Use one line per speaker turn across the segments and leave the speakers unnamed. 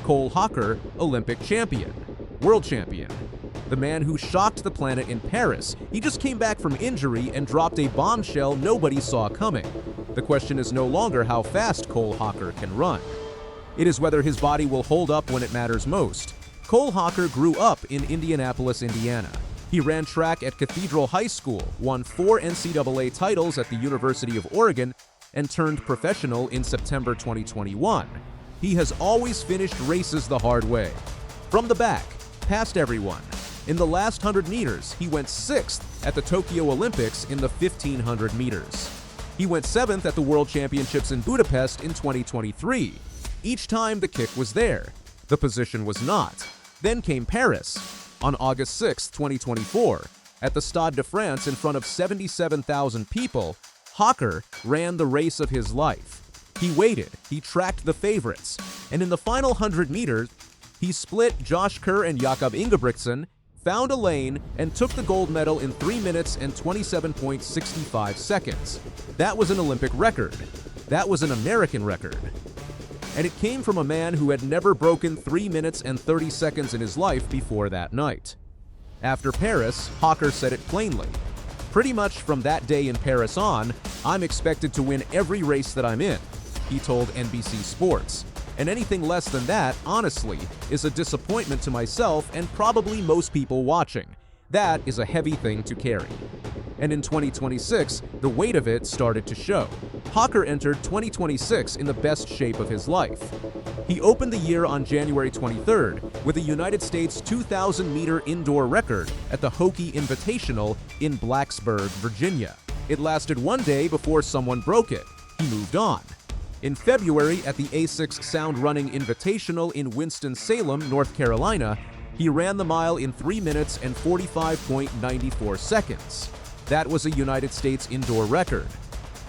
Cole Hocker, Olympic champion, world champion. The man who shocked the planet in Paris. He just came back from injury and dropped a bombshell nobody saw coming. The question is no longer how fast Cole Hocker can run. It is whether his body will hold up when it matters most. Cole Hocker grew up in Indianapolis, Indiana. He ran track at Cathedral High School, won 4 NCAA titles at the University of Oregon, and turned professional in September 2021. He has always finished races the hard way. From the back, past everyone. In the last 100 meters, he went 6th at the Tokyo Olympics in the 1500 meters. He went 7th at the World Championships in Budapest in 2023. Each time the kick was there, the position was not. Then came Paris. On August 6, 2024, at the Stade de France in front of 77,000 people, Hocker ran the race of his life. He waited, he tracked the favorites, and in the final 100 meters, he split Josh Kerr and Jakob Ingebrigtsen, found a lane, and took the gold medal in 3 minutes and 27.65 seconds. That was an Olympic record. That was an American record. And it came from a man who had never broken 3 minutes and 30 seconds in his life before that night. After Paris, Hocker said it plainly. Pretty much from that day in Paris on, I'm expected to win every race that I'm in, he told NBC Sports. And anything less than that, honestly, is a disappointment to myself and probably most people watching. That is a heavy thing to carry. And in 2026, the weight of it started to show. Hocker entered 2026 in the best shape of his life. He opened the year on January 23rd with a United States 2,000-meter indoor record at the Hockey Invitational in Blacksburg, Virginia. It lasted 1 day before someone broke it. He moved on. In February, at the A6 Sound Running Invitational in Winston-Salem, North Carolina, he ran the mile in 3 minutes and 45.94 seconds. That was a United States indoor record,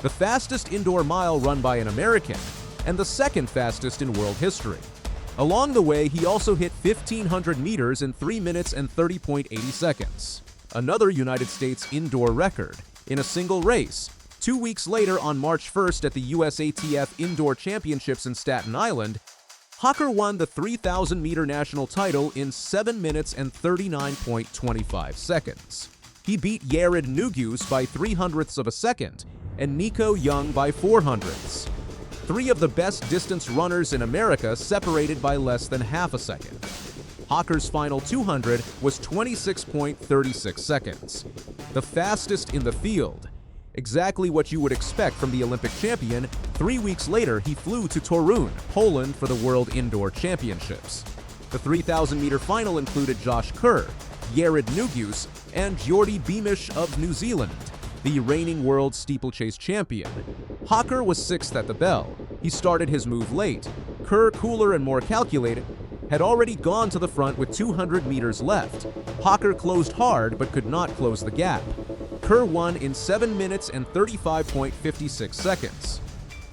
the fastest indoor mile run by an American, and the second fastest in world history. Along the way, he also hit 1,500 meters in 3 minutes and 30.80 seconds, another United States indoor record, in a single race. 2 weeks later, on March 1st at the USATF Indoor Championships in Staten Island, Hocker won the 3,000-meter national title in 7 minutes and 39.25 seconds. He beat Yared Nuguse by 0.03 of a second and Nico Young by 0.04. 3 of the best distance runners in America separated by less than half a second. Hocker's final 200 was 26.36 seconds, the fastest in the field. Exactly what you would expect from the Olympic champion. 3 weeks later, he flew to Torun, Poland for the World Indoor Championships. The 3,000-meter final included Josh Kerr, Yared Nuguse, and Jordi Beamish of New Zealand, the reigning world steeplechase champion. Hocker was 6th at the bell. He started his move late. Kerr, cooler and more calculated, had already gone to the front with 200 meters left. Hocker closed hard but could not close the gap. Kerr won in 7 minutes and 35.56 seconds.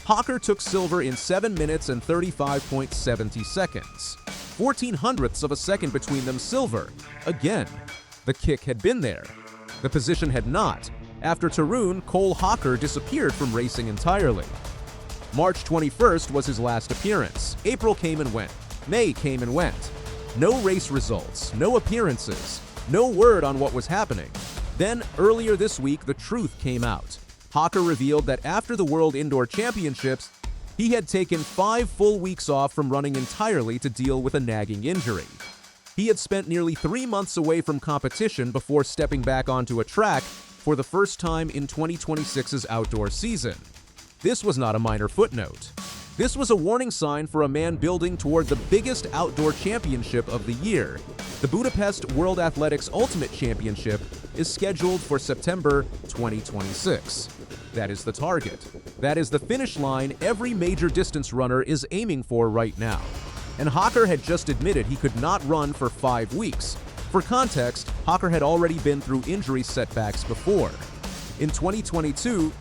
Hocker took silver in 7 minutes and 35.70 seconds. 0.14 of a second between them silver. Again, the kick had been there. The position had not. After Torun, Cole Hocker disappeared from racing entirely. March 21st was his last appearance. April came and went. May came and went. No race results, no appearances, no word on what was happening. Then, earlier this week, the truth came out. Hocker revealed that after the World Indoor Championships, he had taken 5 full weeks off from running entirely to deal with a nagging injury. He had spent nearly 3 months away from competition before stepping back onto a track for the first time in 2026's outdoor season. This was not a minor footnote. This was a warning sign for a man building toward the biggest outdoor championship of the year. The Budapest World Athletics Ultimate Championship is scheduled for September 2026. That is the target. That is the finish line every major distance runner is aiming for right now. And Hocker had just admitted he could not run for 5 weeks. For context, Hocker had already been through injury setbacks before. In 2022,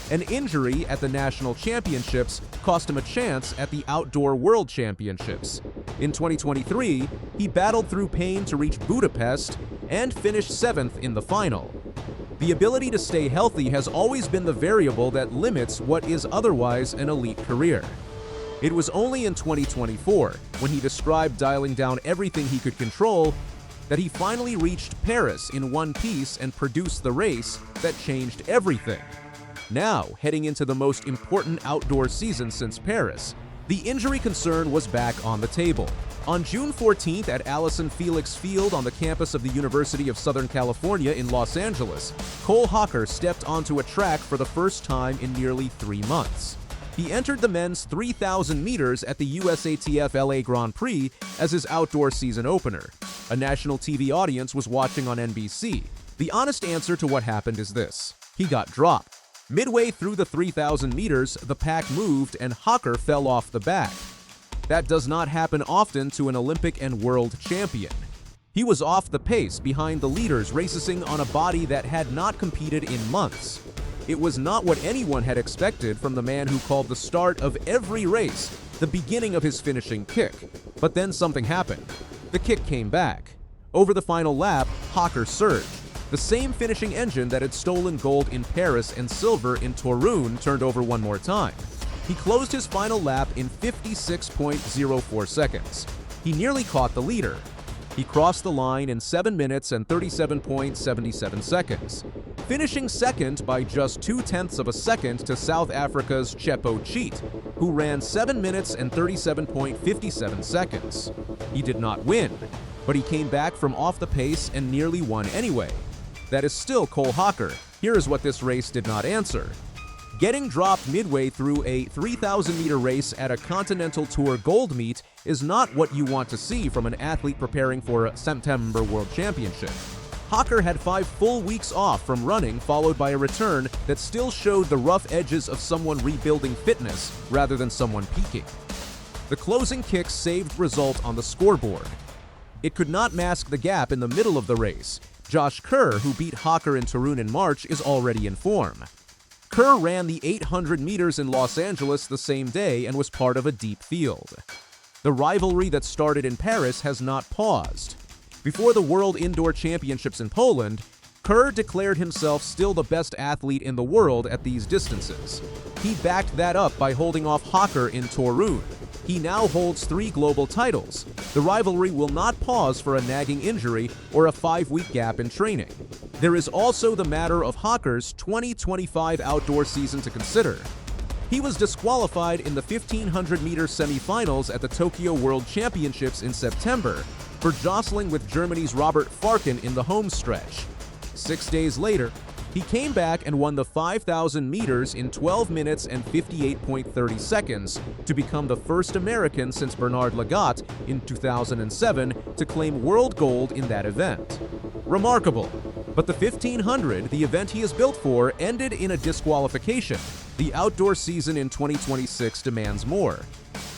an injury at the National Championships cost him a chance at the Outdoor World Championships. In 2023, he battled through pain to reach Budapest and finished 7th in the final. The ability to stay healthy has always been the variable that limits what is otherwise an elite career. It was only in 2024, when he described dialing down everything he could control, that he finally reached Paris in one piece and produced the race that changed everything. Now, heading into the most important outdoor season since Paris, the injury concern was back on the table. On June 14th at Allison Felix Field on the campus of the University of Southern California in Los Angeles, Cole Hocker stepped onto a track for the first time in nearly 3 months. He entered the men's 3,000 meters at the USATF LA Grand Prix as his outdoor season opener. A national TV audience was watching on NBC. The honest answer to what happened is this: he got dropped. Midway through the 3,000 meters, the pack moved and Hocker fell off the back. That does not happen often to an Olympic and world champion. He was off the pace behind the leaders racing on a body that had not competed in months. It was not what anyone had expected from the man who called the start of every race the beginning of his finishing kick. But then something happened. The kick came back. Over the final lap, Hocker surged. The same finishing engine that had stolen gold in Paris and silver in Torun turned over one more time. He closed his final lap in 56.04 seconds. He nearly caught the leader. He crossed the line in 7 minutes and 37.77 seconds, finishing second by just 0.2 of a second to South Africa's Chepo Cheat, who ran 7 minutes and 37.57 seconds. He did not win, but he came back from off the pace and nearly won anyway. That is still Cole Hocker. Here is what this race did not answer. Getting dropped midway through a 3,000-meter race at a Continental Tour Gold Meet is not what you want to see from an athlete preparing for a September World Championship. Hocker had 5 full weeks off from running, followed by a return that still showed the rough edges of someone rebuilding fitness rather than someone peaking. The closing kick saved result on the scoreboard. It could not mask the gap in the middle of the race. Josh Kerr, who beat Hocker in Torun in March, is already in form. Kerr ran the 800 meters in Los Angeles the same day and was part of a deep field. The rivalry that started in Paris has not paused. Before the World Indoor Championships in Poland, Kerr declared himself still the best athlete in the world at these distances. He backed that up by holding off Hocker in Torun. He now holds 3 global titles. The rivalry will not pause for a nagging injury or a 5-week gap in training. There is also the matter of Hocker's 2025 outdoor season to consider. He was disqualified in the 1,500-meter semifinals at the Tokyo World Championships in September for jostling with Germany's Robert Farken in the home stretch. 6 days later, he came back and won the 5,000 meters in 12 minutes and 58.30 seconds to become the first American since Bernard Lagat in 2007 to claim world gold in that event. Remarkable. But the 1,500, the event he is built for, ended in a disqualification. The outdoor season in 2026 demands more.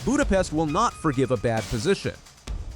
Budapest will not forgive a bad position.